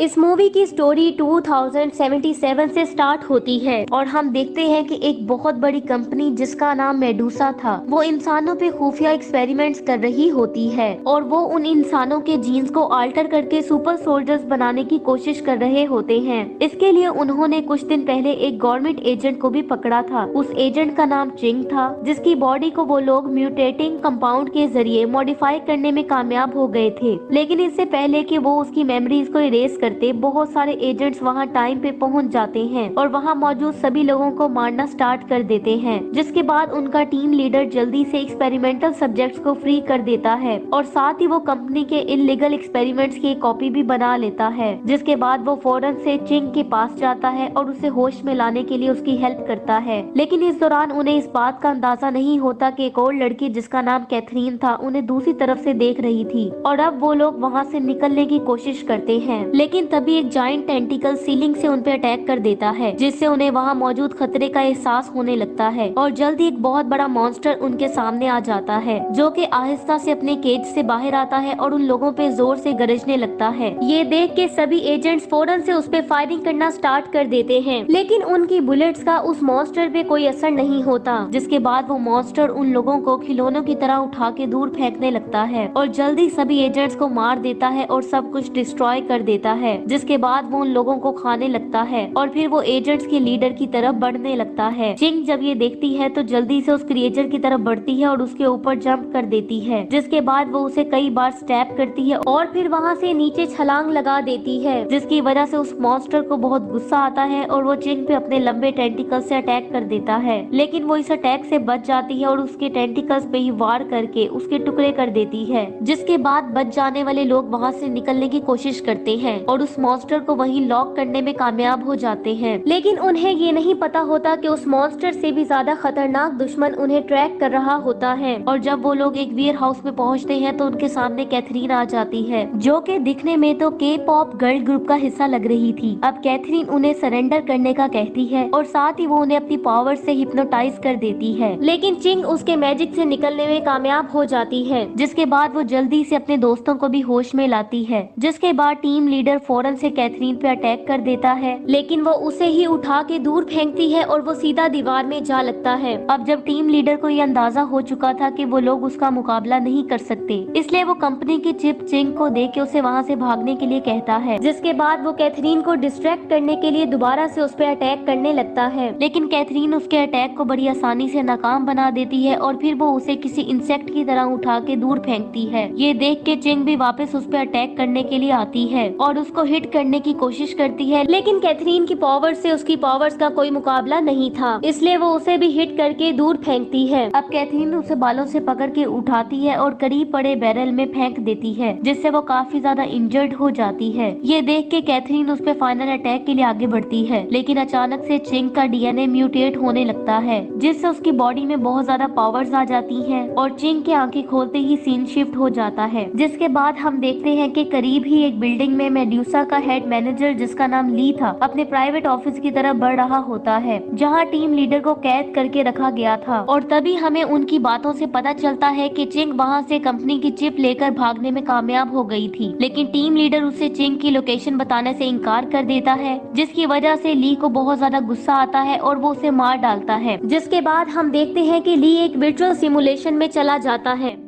इस मूवी की स्टोरी 2077 से स्टार्ट होती है और हम देखते हैं कि एक बहुत बड़ी कंपनी जिसका नाम मेडुसा था, वो इंसानों पे खुफिया एक्सपेरिमेंट्स कर रही होती है और वो उन इंसानों के जीन्स को आल्टर करके सुपर सोल्जर्स बनाने की कोशिश कर रहे होते हैं। इसके लिए उन्होंने कुछ दिन पहले एक गवर्नमेंट एजेंट को भी पकड़ा था। उस एजेंट का नाम चिंग था, जिसकी बॉडी को वो लोग म्यूटेटिंग कंपाउंड के जरिए मॉडिफाई करने में कामयाब हो गए थे। लेकिन इससे पहले कि वो उसकी मेमोरीज को इरेज करते, बहुत सारे एजेंट्स वहां टाइम पे पहुंच जाते हैं और वहां मौजूद सभी लोगों को मारना स्टार्ट कर देते हैं। जिसके बाद उनका टीम लीडर जल्दी से एक्सपेरिमेंटल सब्जेक्ट्स को फ्री कर देता है और साथ ही वो कंपनी के इलीगल एक्सपेरिमेंट्स की एक कॉपी भी बना लेता है। जिसके बाद वो फौरन से चिंग के पास जाता है और उसे होश में लाने के लिए उसकी हेल्प करता है। लेकिन इस दौरान उन्हें इस बात का अंदाजा नहीं होता कि एक और लड़की जिसका नाम कैथरीन था उन्हें दूसरी तरफ से देख रही थी और अब वो लोग वहाँ से निकलने की कोशिश करते हैं। लेकिन तभी एक जायंट टेंटिकल सीलिंग से उन पे अटैक कर देता है, जिससे उन्हें वहाँ मौजूद खतरे का एहसास होने लगता है और जल्द ही एक बहुत बड़ा मॉन्स्टर उनके सामने आ जाता है, जो कि आहिस्ता से अपने केज से बाहर आता है और उन लोगों पे जोर से गरजने लगता है। ये देख के सभी एजेंट्स फौरन से उस पे फायरिंग करना स्टार्ट कर देते हैं, लेकिन उनकी बुलेट्स का उस मॉन्स्टर पे कोई असर नहीं होता। जिसके बाद वो मॉन्स्टर उन लोगों को खिलौनों की तरह उठा के दूर फेंकने लगता है और जल्दी सभी एजेंट्स को मार देता है और सब कुछ डिस्ट्रॉय कर देता है। जिसके बाद वो उन लोगों को खाने लगता है और फिर वो एजेंट्स के लीडर की तरफ बढ़ने लगता है। चिंग जब ये देखती है तो जल्दी से उस क्रिएचर की तरफ बढ़ती है और उसके ऊपर जंप कर देती है। जिसके बाद वो उसे कई बार स्टैप करती है और फिर वहाँ से नीचे छलांग लगा देती है, जिसकी वजह से उस मॉन्स्टर को बहुत गुस्सा आता है और वो चिंग पे अपने लंबे टेंटिकल से अटैक कर देता है। लेकिन वो इस अटैक से बच जाती है और उसके टेंटिकल्स पे ही वार करके उसके टुकड़े कर देती है। जिसके बाद बच जाने वाले लोग वहाँ से निकलने की कोशिश करते हैं और उस मॉन्स्टर को वहीं लॉक करने में कामयाब हो जाते हैं। लेकिन उन्हें ये नहीं पता होता कि उस मॉन्स्टर से भी ज्यादा खतरनाक दुश्मन उन्हें ट्रैक कर रहा होता है। और जब वो लोग एक वेयर हाउस में पहुंचते हैं तो उनके सामने कैथरीन आ जाती है, जो कि दिखने में तो के पॉप गर्ल ग्रुप का हिस्सा लग रही थी। अब कैथरीन उन्हें सरेंडर करने का कहती है और साथ ही वो उन्हें अपनी पावर से हिप्नोटाइज कर देती है। लेकिन चिंग उसके मैजिक से निकलने में कामयाब हो जाती है। जिसके बाद वो जल्दी से अपने दोस्तों को भी होश में लाती है। जिसके बाद टीम लीडर फौरन से कैथरीन पे अटैक कर देता है, लेकिन वो उसे ही उठा के दूर फेंकती है और वो सीधा दीवार में जा लगता है। अब जब टीम लीडर को ये अंदाजा हो चुका था कि वो लोग उसका मुकाबला नहीं कर सकते, इसलिए वो कंपनी की चिप चिंग को दे के उसे वहाँ से भागने के लिए कहता है। जिसके बाद वो कैथरीन को डिस्ट्रैक्ट करने के लिए दोबारा से उस पर अटैक करने लगता है, लेकिन कैथरीन उसके अटैक को बड़ी आसानी से नाकाम बना देती है और फिर वो उसे किसी इंसेक्ट की तरह उठा के दूर फेंकती है। ये देख के चिंग भी वापस उस पर अटैक करने के लिए आती है और उसको हिट करने की कोशिश करती है, लेकिन कैथरीन की पावर से उसकी पावर्स का कोई मुकाबला नहीं था, इसलिए वो उसे भी हिट करके दूर फेंकती है। अब कैथरीन उसे बालों से पकड़ के उठाती है और करीब पड़े बैरल में फेंक देती है, जिससे वो काफी ज्यादा इंजर्ड हो जाती है। ये देख के कैथरीन उस पे फाइनल अटैक के लिए आगे बढ़ती है, लेकिन अचानक से चिंग का डीएनए म्यूटेट होने लगता है, जिससे उसकी बॉडी में बहुत ज्यादा पावर्स आ जाती हैं और चिंग की आंखें खोलते ही सीन शिफ्ट हो जाता है। जिसके बाद हम देखते हैं कि करीब ही एक बिल्डिंग में मेडुसा का हेड मैनेजर जिसका नाम ली था अपने प्राइवेट ऑफिस की तरफ बढ़ रहा होता है, जहां टीम लीडर को कैद करके रखा गया था। और तभी हमें उनकी बातों से पता चलता है कि चिंग वहां से कंपनी की चिप लेकर भागने में कामयाब हो गई थी, लेकिन टीम लीडर उसे चिंग की लोकेशन बताने से इनकार कर देता है, जिसकी वजह से ली को बहुत ज्यादा गुस्सा आता है और वो उसे मार डालता है। जिसके बाद हम देखते हैं कि ली एक वर्चुअल सिमुलेशन में चला जाता है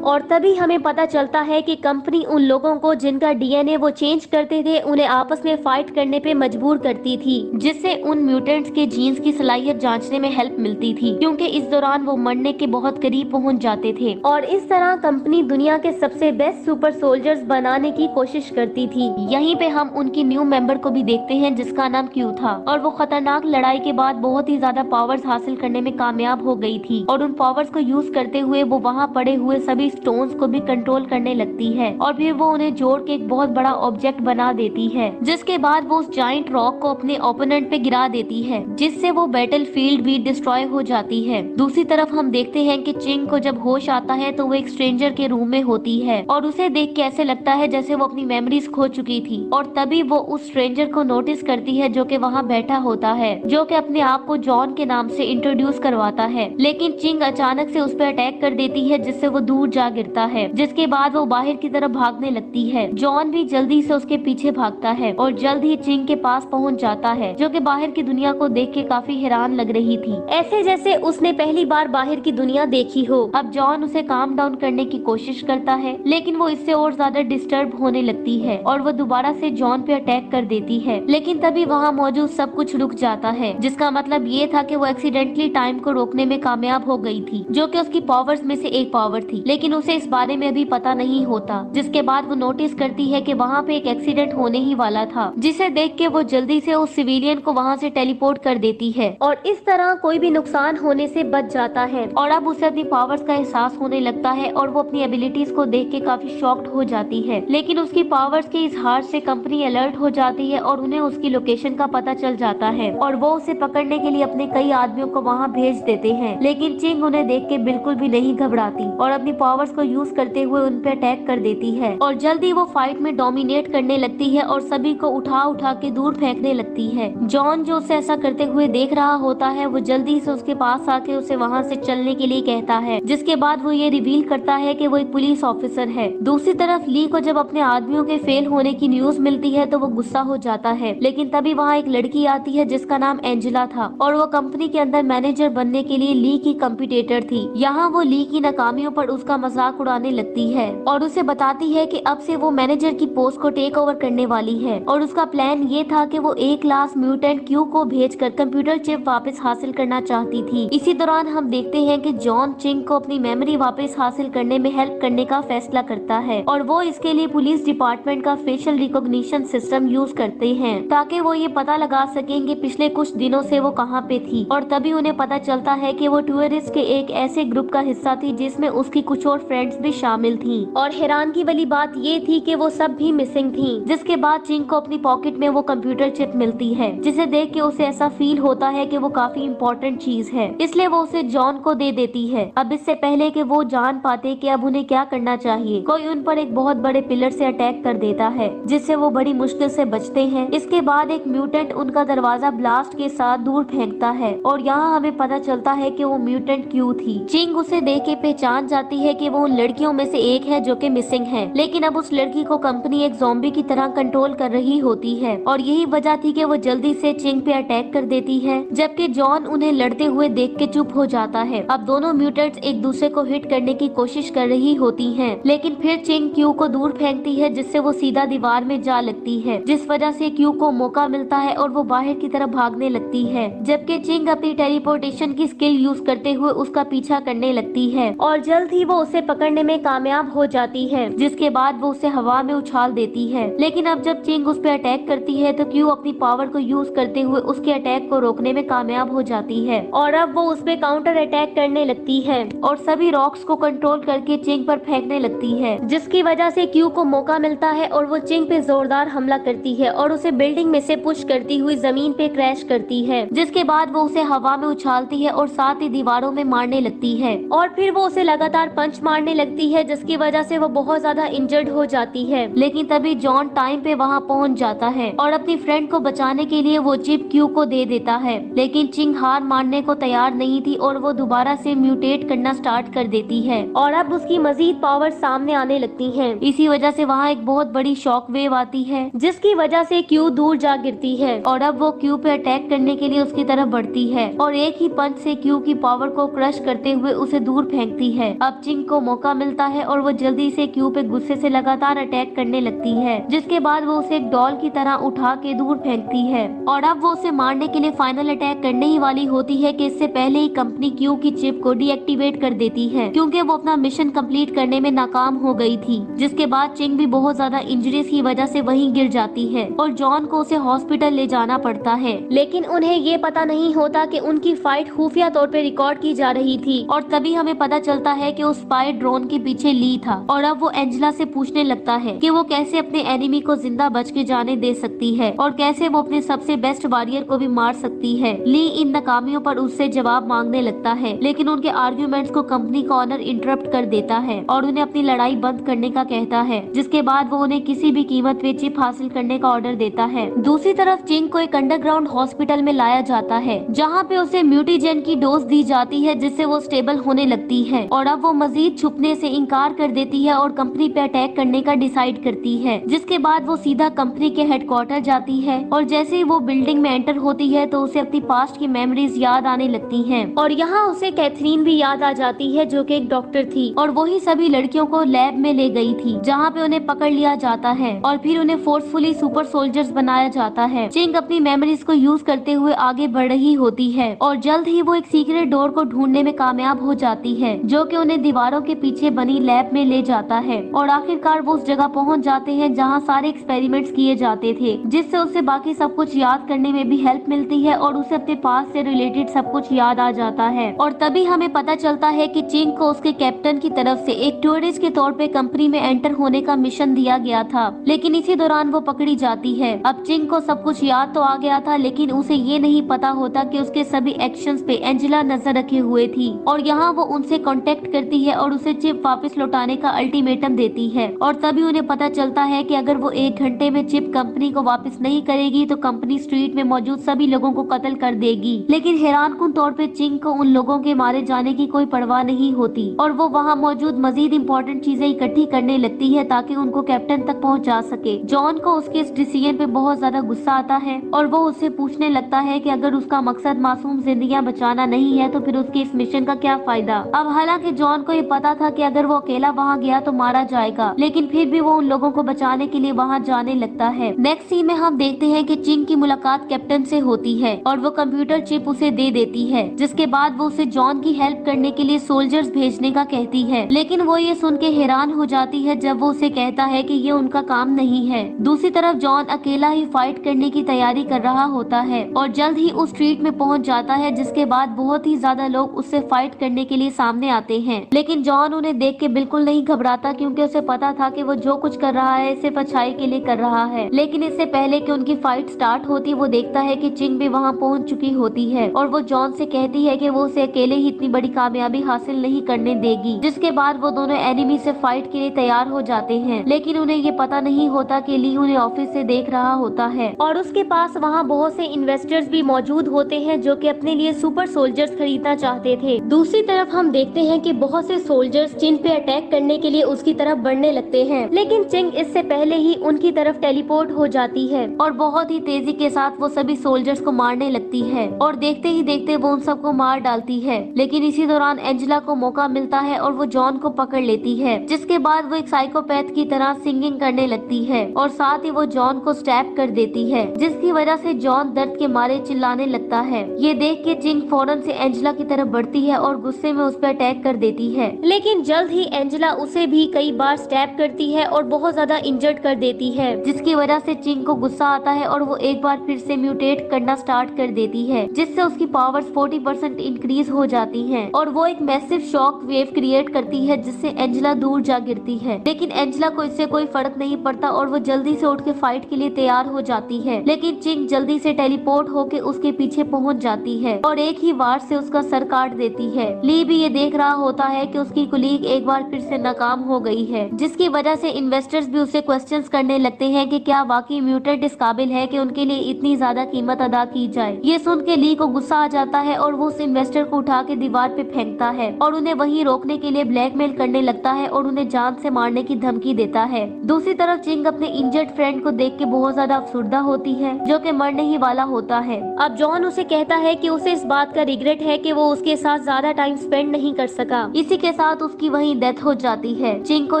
और तभी हमें पता चलता है कि कंपनी उन लोगों को जिनका डीएनए वो चेंज करते थे उन्हें आपस में फाइट करने पे मजबूर करती थी, जिससे उन म्यूटेंट्स के जीन्स की सलाहियत जांचने में हेल्प मिलती थी, क्योंकि इस दौरान वो मरने के बहुत करीब पहुंच जाते थे। और इस तरह कंपनी दुनिया के सबसे बेस्ट सुपर सोल्जर्स बनाने की कोशिश करती थी। यहीं पे हम उनकी न्यू मेंबर को भी देखते हैं जिसका नाम क्यू था और वो खतरनाक लड़ाई के बाद बहुत ही ज्यादा पावर्स हासिल करने में कामयाब हो गई थी और उन पावर्स को यूज करते हुए वो वहाँ पड़े हुए सभी स्टोन्स को भी कंट्रोल करने लगती है और फिर वो उन्हें जोड़ के एक बहुत बड़ा ऑब्जेक्ट बना देती है। जिसके बाद वो उस जाइंट रॉक को अपने ओपोनेंट पे गिरा देती है, जिससे वो बैटल फील्ड भी डिस्ट्रॉय हो जाती है। दूसरी तरफ हम देखते हैं कि चिंग को जब होश आता है तो वो एक स्ट्रेंजर के रूम में होती है और उसे देख के ऐसे लगता है जैसे वो अपनी मेमोरीज खो चुकी थी। और तभी वो उस स्ट्रेंजर को नोटिस करती है जो कि वहाँ बैठा होता है, जो कि अपने आप को जॉन के नाम से इंट्रोड्यूस करवाता है। लेकिन चिंग अचानक से उस पर अटैक कर देती है, जिससे वो दूर जा गिरता है, जिसके बाद वो बाहर की तरफ भागने लगती है। जॉन भी जल्दी से उसके पीछे भागता है और जल्द ही चिंग के पास पहुंच जाता है, जो कि बाहर की दुनिया को देख के काफी हैरान लग रही थी, ऐसे जैसे उसने पहली बार बाहर की दुनिया देखी हो। अब जॉन उसे काम डाउन करने की कोशिश करता है, लेकिन वो इससे और ज्यादा डिस्टर्ब होने लगती है और वो दोबारा से जॉन पे अटैक कर देती है। लेकिन तभी वहाँ मौजूद सब कुछ रुक जाता है, जिसका मतलब ये था कि वो एक्सीडेंटली टाइम को रोकने में कामयाब हो गई थी, जो कि उसकी पावर्स में से एक पावर थी, लेकिन उसे इस बारे में अभी पता नहीं होता। जिसके बाद वो नोटिस करती है कि वहाँ पे एक एक्सीडेंट होने ही वाला था, जिसे देख के वो जल्दी से उस सिविलियन को वहाँ से टेलीपोर्ट कर देती है और इस तरह कोई भी नुकसान होने से बच जाता है। और अब उसे अपनी पावर्स का एहसास होने लगता है और वो अपनी एबिलिटीज को देख के काफी शॉक्ड हो जाती है। लेकिन उसकी पावर्स के इस हार से कंपनी अलर्ट हो जाती है और उन्हें उसकी लोकेशन का पता चल जाता है और वो उसे पकड़ने के लिए अपने कई आदमियों को वहाँ भेज देते हैं। लेकिन चिंग उन्हें देख के बिल्कुल भी नहीं घबराती और अपनी पावर्स को यूज करते हुए उन पे अटैक कर देती है और जल्दी वो फाइट में डोमिनेट करने लगती है और सभी को उठा उठा के दूर फेंकने लगती है। जॉन जो उसे ऐसा करते हुए देख रहा होता है, वो जल्दी से उसके पास आके उसे वहाँ से चलने के लिए कहता है, जिसके बाद वो ये रिवील करता है कि वो एक पुलिस ऑफिसर है। दूसरी तरफ ली को जब अपने आदमियों के फेल होने की न्यूज मिलती है तो वो गुस्सा हो जाता है, लेकिन तभी वहाँ एक लड़की आती है जिसका नाम एंजेला था और वो कंपनी के अंदर मैनेजर बनने के लिए ली की कंपिटिटर थी। यहाँ वो ली की नाकामियों पर उसका मजाक उड़ाने लगती है और उसे बताती है कि अब से वो मैनेजर की पोस्ट को टेक ओवर करने वाली है और उसका प्लान ये था कि वो एक क्लास म्यूटेंट क्यू को भेजकर कंप्यूटर चिप वापस हासिल करना चाहती थी। इसी दौरान हम देखते हैं कि जॉन चिंग को अपनी मेमोरी वापस हासिल करने में हेल्प करने का फैसला करता है और वो इसके लिए पुलिस डिपार्टमेंट का फेशियल रिकॉग्निशन सिस्टम यूज करते हैं ताकि वो ये पता लगा सकें कि पिछले कुछ दिनों से वो कहाँ पे थी। और तभी उन्हें पता चलता है कि वो टूरिस्ट के एक ऐसे ग्रुप का हिस्सा थी जिसमें उसकी कुछ और फ्रेंड्स भी शामिल थी। और हैरानगी वाली बात ये थी कि वो सब भी मिसिंग थी। जिसके बाद चिंग को अपनी पॉकेट में वो कंप्यूटर चिप मिलती है, जिसे देख के उसे ऐसा फील होता है कि वो काफी इम्पोर्टेंट चीज है, इसलिए वो उसे जॉन को दे देती है। अब इससे पहले कि वो जान पाते कि अब उन्हें क्या करना चाहिए, कोई उन पर एक बहुत बड़े पिलर से अटैक कर देता है, जिससे वो बड़ी मुश्किल से बचते हैं। इसके बाद एक म्यूटेंट उनका दरवाजा ब्लास्ट के साथ दूर फेंकता है और यहाँ हमें पता चलता है कि वो म्यूटेंट क्यू थी। चिंग उसे देख के पहचान जाती है कि वो उन लड़कियों में से एक है जो कि मिसिंग है, लेकिन अब उस लड़की को कंपनी एक ज़ॉम्बी की तरह कंट्रोल कर रही होती है और यही वजह थी कि वो जल्दी से चिंग पे अटैक कर देती है, जबकि जॉन उन्हें लड़ते हुए देख के चुप हो जाता है। अब दोनों म्यूटेंट्स एक दूसरे को हिट करने की कोशिश कर रही होती हैं, लेकिन फिर चिंग क्यू को दूर फेंकती है, जिससे वो सीधा दीवार में जा लगती है, जिस वजह से क्यू को मौका मिलता है और वो बाहर की तरफ भागने लगती है, जबकि चिंग अपनी टेलीपोर्टेशन की स्किल यूज करते हुए उसका पीछा करने लगती है और जल्द ही वो उसे पकड़ने में कामयाब हो जाती है, जिसके बाद वो उसे हवा में उछाल देती है। लेकिन अब जब चिंग उस पर अटैक करती है तो क्यू अपनी पावर को यूज करते हुए उसके अटैक को रोकने में कामयाब हो जाती है और अब वो उस पे काउंटर अटैक करने लगती है और सभी रॉक्स को कंट्रोल करके चिंग पर फेंकने लगती है, जिसकी वजह से क्यू को मौका मिलता है और वो चिंग पे जोरदार हमला करती है और उसे बिल्डिंग में से पुश करती हुई जमीन पे क्रैश करती है, जिसके बाद वो उसे हवा में उछालती है और साथ ही दीवारों में मारने लगती है और फिर वो उसे लगातार पंच मारने लगती है, जिसकी वजह से वो बहुत ज्यादा इंजर्ड हो जाती है। लेकिन तभी जॉन टाइम पे वहाँ पहुँच जाता है और अपनी फ्रेंड को बचाने के लिए वो चिप क्यू को दे देता है, लेकिन चिंग हार मानने को तैयार नहीं थी और वो दोबारा से म्यूटेट करना स्टार्ट कर देती है और अब उसकी मजीद पावर सामने आने लगती हैं। इसी वजह से वहाँ एक बहुत बड़ी शॉक वेव आती है, जिसकी वजह से क्यू दूर जा गिरती है और अब वो क्यू पे अटैक करने के लिए उसकी तरफ बढ़ती है और एक ही पंच से क्यू की पावर को क्रश करते हुए उसे दूर फेंकती है। अब चिंग को मौका मिलता है और वो जल्दी से क्यू पे गुस्से से लगातार अटैक करने लगती है, जिसके बाद वो उसे एक डॉल की तरह उठा के दूर फेंकती है और अब वो उसे मारने के लिए फाइनल अटैक करने ही वाली होती है कि इससे पहले ही कंपनी क्यू की चिप को डीएक्टिवेट कर देती है, क्योंकि वो अपना मिशन कंप्लीट करने में नाकाम हो गई थी। जिसके बाद चिंग भी बहुत ज्यादा इंजरीज की वजह से वहीं गिर जाती है और जॉन को उसे हॉस्पिटल ले जाना पड़ता है, लेकिन उन्हें ये पता नहीं होता कि उनकी फाइट खुफिया तौर पे रिकॉर्ड की जा रही थी और तभी हमें पता चलता है कि उस स्पाई ड्रोन के पीछे ली था और अब वो एंजेला से पूछने लगता है कि वो कैसे अपने एनिमी को जिंदा बच के जाने दे सकती है और कैसे वो अपने सबसे बेस्ट वॉरियर को भी मार सकती है। ली इन नाकामियों पर उससे जवाब मांगने लगता है, लेकिन उनके आर्ग्यूमेंट्स को कंपनी का ऑनर इंटरप्ट कर देता है और उन्हें अपनी लड़ाई बंद करने का कहता है, जिसके बाद वो उन्हें किसी भी कीमत पे चिप हासिल करने का ऑर्डर देता है। दूसरी तरफ चिंग को एक अंडरग्राउंड हॉस्पिटल में लाया जाता है, जहाँ पे उसे म्यूटीजेन की डोज दी जाती है, जिससे वो स्टेबल होने लगती है और अब वो मजीद मजीद छुपने से इनकार कर देती है और कंपनी पे अटैक करने का डिसाइड करती है, जिसके बाद वो सीधा कंपनी के हेडक्वार्टर जाती है। और जैसे ही वो बिल्डिंग में एंटर होती है तो उसे अपनी पास्ट की मेमोरीज याद आने लगती हैं और यहाँ उसे कैथरीन भी याद आ जाती है जो कि एक डॉक्टर थी और वही सभी लड़कियों को लैब में ले गई थी जहाँ पे उन्हें पकड़ लिया जाता है और फिर उन्हें फोर्सफुली सुपर सोल्जर्स बनाया जाता है। चिंग अपनी मेमोरीज को यूज करते हुए आगे बढ़ रही होती है और जल्द ही वो एक सीक्रेट डोर को ढूंढने में कामयाब हो जाती है जो कि उन्हें दीवारों के पीछे बनी लैब में ले जाता है और आखिरकार वो उस जगह पहुंच जाते हैं जहां सारे एक्सपेरिमेंट्स किए जाते थे, जिससे उसे बाकी सब कुछ याद करने में भी हेल्प मिलती है और उसे अपने पास से रिलेटेड सब कुछ याद आ जाता है। और तभी हमें पता चलता है कि चिंग को उसके कैप्टन की तरफ से एक टूरिस्ट के तौर पे कंपनी में एंटर होने का मिशन दिया गया था, लेकिन इसी दौरान वो पकड़ी जाती है। अब चिंग को सब कुछ याद तो आ गया था, लेकिन उसे ये नहीं पता होता कि उसके सभी एक्शंस पे एंजेला नजर रखे हुए थी और यहाँ वो उनसे कांटेक्ट करती है और उसे चिप वापस लौटाने का अल्टीमेटम देती है। और तभी उन्हें पता चलता है कि अगर वो 1 घंटे में चिप कंपनी को वापस नहीं करेगी तो कंपनी स्ट्रीट में मौजूद सभी लोगों को कत्ल कर देगी। लेकिन हैरानकुन तौर पे चिंग को उन लोगों के मारे जाने की कोई परवाह नहीं होती और वो वहाँ मौजूद मजीद इम्पोर्टेंट चीजें इकट्ठी करने लगती है ताकि उनको कैप्टन तक पहुँचा सके। जॉन को उसके इस डिसीजन पे बहुत ज्यादा गुस्सा आता है और वो उससे पूछने लगता है कि अगर उसका मकसद मासूम जिंदगियां बचाना नहीं है तो फिर उसके इस मिशन का क्या फायदा। अब हालांकि जॉन को ये पता था कि अगर वो अकेला वहाँ गया तो मारा जाएगा, लेकिन फिर भी वो उन लोगों को बचाने के लिए वहाँ जाने लगता है। नेक्स्ट सीन में हम देखते हैं कि चिंग की मुलाकात कैप्टन से होती है और वो कंप्यूटर चिप उसे दे देती है, जिसके बाद वो उसे जॉन की हेल्प करने के लिए सोल्जर्स भेजने का कहती है। लेकिन वो ये सुन के हैरान हो जाती है जब वो उसे कहता है कि ये उनका काम नहीं है। दूसरी तरफ जॉन अकेला ही फाइट करने की तैयारी कर रहा होता है और जल्द ही उस स्ट्रीट में पहुंच जाता है, जिसके बाद बहुत ही ज्यादा लोग उससे फाइट करने के लिए सामने आते हैं। लेकिन जॉन उन्हें देख के बिल्कुल नहीं घबराता क्योंकि उसे पता था कि वो जो कुछ कर रहा है सिर्फ अच्छाई के लिए कर रहा है। लेकिन इससे पहले कि उनकी फाइट स्टार्ट होती वो देखता है कि चिंग भी वहाँ पहुँच चुकी होती है और वो जॉन से कहती है कि वो उसे अकेले ही इतनी बड़ी कामयाबी हासिल नहीं करने देगी। जिसके बाद वो दोनों एनिमी से फाइट के लिए तैयार हो जाते हैं, लेकिन उन्हें ये पता नहीं होता कि ली उन्हें ऑफिस से देख रहा होता है और उसके पास वहाँ बहुत से इन्वेस्टर्स भी मौजूद होते हैं जो कि अपने लिए सुपर सोल्जर्स खरीदना चाहते थे। दूसरी तरफ हम देखते हैं कि बहुत से सोल्जर्स चिंग पे अटैक करने के लिए उसकी तरफ बढ़ने लगते हैं, लेकिन चिंग इससे पहले ही उनकी तरफ टेलीपोर्ट हो जाती है और बहुत ही तेजी के साथ वो सभी सोल्जर्स को मारने लगती है और देखते ही देखते वो उन सबको मार डालती है। लेकिन इसी दौरान एंजेला को मौका मिलता है और वो जॉन को पकड़ लेती है, जिसके बाद वो एक साइकोपैथ की तरह सिंगिंग करने लगती है और साथ ही वो जॉन को स्टैप कर देती है, जिसकी वजह से जॉन दर्द के मारे चिल्लाने लगता है। ये देख के चिंग फौरन से एंजेला की तरफ बढ़ती है और गुस्से में उस पर अटैक कर देती है, लेकिन जल्द ही एंजेला उसे भी कई बार स्टैप करती है और बहुत ज्यादा इंजर्ड कर देती है, जिसकी वजह से चिंग को गुस्सा आता है और वो एक बार फिर से म्यूटेट करना स्टार्ट कर देती है, जिससे उसकी पावर्स 40% इंक्रीज हो जाती हैं और वो एक मैसिव शॉक वेव क्रिएट करती है जिससे एंजेला दूर जा गिरती है। लेकिन एंजेला को इससे कोई फर्क नहीं पड़ता और वो जल्दी से उठ के फाइट के लिए तैयार हो जाती है, लेकिन चिंग जल्दी से टेलीपोर्ट होके उसके पीछे पहुंच जाती है और एक ही वार से उसका सर काट देती है। ली भी ये देख रहा होता है कि उसकी कुलीग एक बार फिर से नाकाम हो गई है, जिसकी वजह से इन्वेस्टर्स भी उसे क्वेश्चंस करने लगते हैं कि क्या वाकई म्यूटेंट इस काबिल है कि उनके लिए इतनी ज्यादा कीमत अदा की जाए। ये सुन के ली को गुस्सा आ जाता है और वो उस इन्वेस्टर को उठा के दीवार पे फेंकता है और उन्हें वहीं रोकने के लिए ब्लैकमेल करने लगता है और उन्हें जान से मारने की धमकी देता है। दूसरी तरफ चिंग अपने इंजर्ड फ्रेंड को देख के बहुत ज्यादा अफसुर्दा होती है जो कि मरने ही वाला होता है। अब जॉन उसे कहता है कि उसे इस बात का रिग्रेट है कि वो उसके साथ ज्यादा टाइम स्पेंड नहीं कर सका। इसी के साथ उसकी वहीं डेथ हो जाती है। चिंग को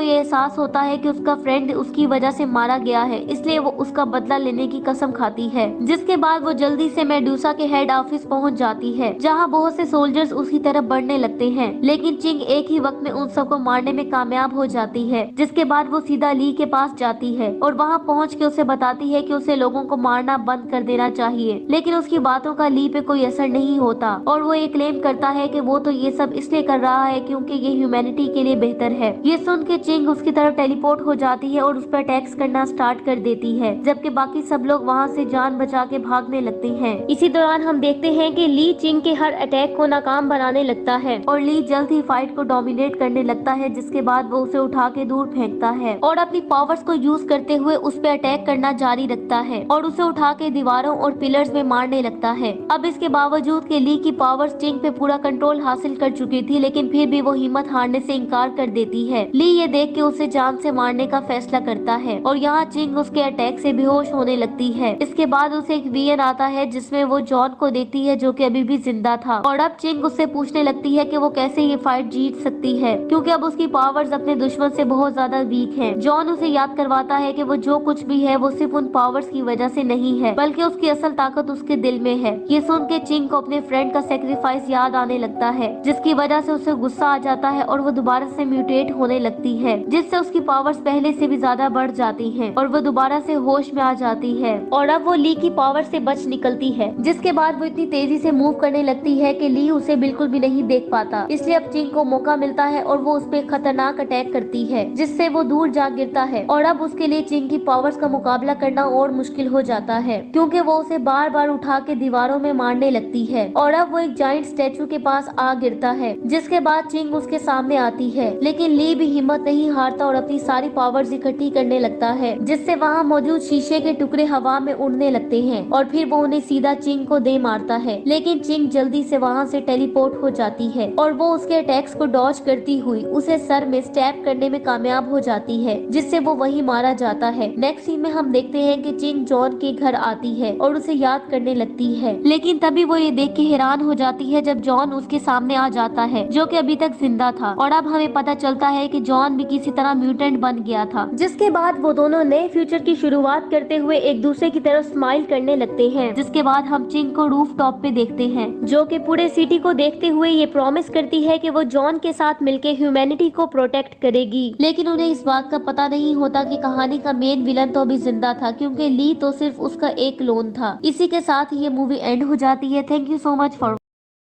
ये एहसास होता है कि उसका फ्रेंड उसकी वजह से मारा गया है, इसलिए वो उसका बदला लेने की कसम खाती है, जिसके बाद वो जल्दी से मेडूसा के हेड ऑफिस पहुंच जाती है जहां बहुत से सोल्जर्स उसकी तरफ बढ़ने लगते हैं। लेकिन चिंग एक ही वक्त में उन सबको मारने में कामयाब हो जाती है, जिसके बाद वो सीधा ली के पास जाती है और वहां पहुंच के उसे बताती है कि उसे लोगों को मारना बंद कर देना चाहिए। लेकिन उसकी बातों का ली पे कोई असर नहीं होता और वो ये क्लेम करता है कि वो तो ये सब इसलिए कर रहा है क्योंकि ये ह्यूमैनिटी के लिए बेहतर है। ये सुन के चिंग उसकी तरफ टेलीपोर्ट हो जाती है और उस पर अटैक्स करना स्टार्ट कर देती है, जबकि बाकी सब लोग वहाँ से जान बचा के भागने लगते हैं। इसी दौरान हम देखते हैं कि ली चिंग के हर अटैक को नाकाम बनाने लगता है और ली जल्द ही फाइट को डोमिनेट करने लगता है, जिसके बाद वो उसे उठा के दूर फेंकता है और अपनी पावर्स को यूज करते हुए उस पर अटैक करना जारी रखता है और उसे उठा के दीवारों और पिलर्स में मारने लगता है। अब इसके बावजूद कि ली की पावर्स चिंग पे पूरा कंट्रोल हासिल कर चुकी थी, लेकिन फिर भी वो हिम्मत हारने से इनकार कर देती है। ली ये देख के उसे जान से मारने का फैसला करता है और यहाँ चिंग उसके अटैक से बेहोश होने लगती है। इसके बाद उसे एक विजन आता है जिसमें वो जॉन को देखती है जो कि अभी भी जिंदा था और अब चिंग उससे पूछने लगती है कि वो कैसे ये फाइट जीत सकती है क्योंकि अब उसकी पावर्स अपने दुश्मन से बहुत ज्यादा वीक हैं। जॉन उसे याद करवाता है कि वो जो कुछ भी है वो सिर्फ उन पावर्स की वजह से नहीं है बल्कि उसकी असल ताकत उसके दिल में है। ये सुन के चिंग को अपने फ्रेंड का सेक्रीफाइस याद आने लगता है जिसकी वजह से उसे गुस्सा आ जाता है और वो दोबारा से म्यूटेट होने लगती है जिससे उसकी पावर्स पहले से भी ज्यादा बढ़ जाती हैं और वो दोबारा से होश में आ जाती है और अब वो ली की पावर से बच निकलती है जिसके बाद वो इतनी तेजी से मूव करने लगती है कि ली उसे बिल्कुल भी नहीं देख पाता। इसलिए अब चिंग को मौका मिलता है और वो उस पर खतरनाक अटैक करती है जिससे वो दूर जा गिरता है और अब उसके लिए चिंग की पावर्स का मुकाबला करना और मुश्किल हो जाता है क्योंकि वो उसे बार बार उठा के दीवारों में मारने लगती है और अब वो एक जाइंट स्टैचू के पास आ गिरता है जिसके बाद चिंग उसके सामने आती है लेकिन ली भी हिम्मत नहीं हारता और अपनी सारी पावर्स इकट्ठी करने लगता है जिससे वहाँ मौजूद शीशे के टुकड़े हवा में उड़ने लगते हैं और फिर वो उन्हें सीधा चिंग को दे मारता है लेकिन चिंग जल्दी से वहाँ से टेलीपोर्ट हो जाती है और वो उसके अटैक्स को डॉज करती हुई उसे सर में स्टैब करने में कामयाब हो जाती है जिससे वो वही मारा जाता है। नेक्स्ट सीन में हम देखते हैं कि चिंग जॉन के घर आती है और उसे याद करने लगती है लेकिन तभी वो ये देख के हैरान हो जाती है जब जॉन उसके सामने आ जाता है जो कि अभी तक जिंदा था और अब हमें पता चलता है कि जॉन भी किसी तरह म्यूटेंट बन गया था जिसके बाद वो दोनों नए फ्यूचर की शुरुआत करते हुए एक दूसरे की तरफ स्माइल करने लगते हैं। जिसके बाद हम चिंग को रूफ टॉप पे देखते हैं जो कि पूरे सिटी को देखते हुए ये प्रॉमिस करती है कि वो जॉन के साथ मिलकर ह्यूमैनिटी को प्रोटेक्ट करेगी लेकिन उन्हें इस बात का पता नहीं होता कि कहानी का मेन विलन तो अभी जिंदा था क्योंकि ली तो सिर्फ उसका एक क्लोन था। इसी के साथ ये मूवी एंड हो जाती है। Thank you so much for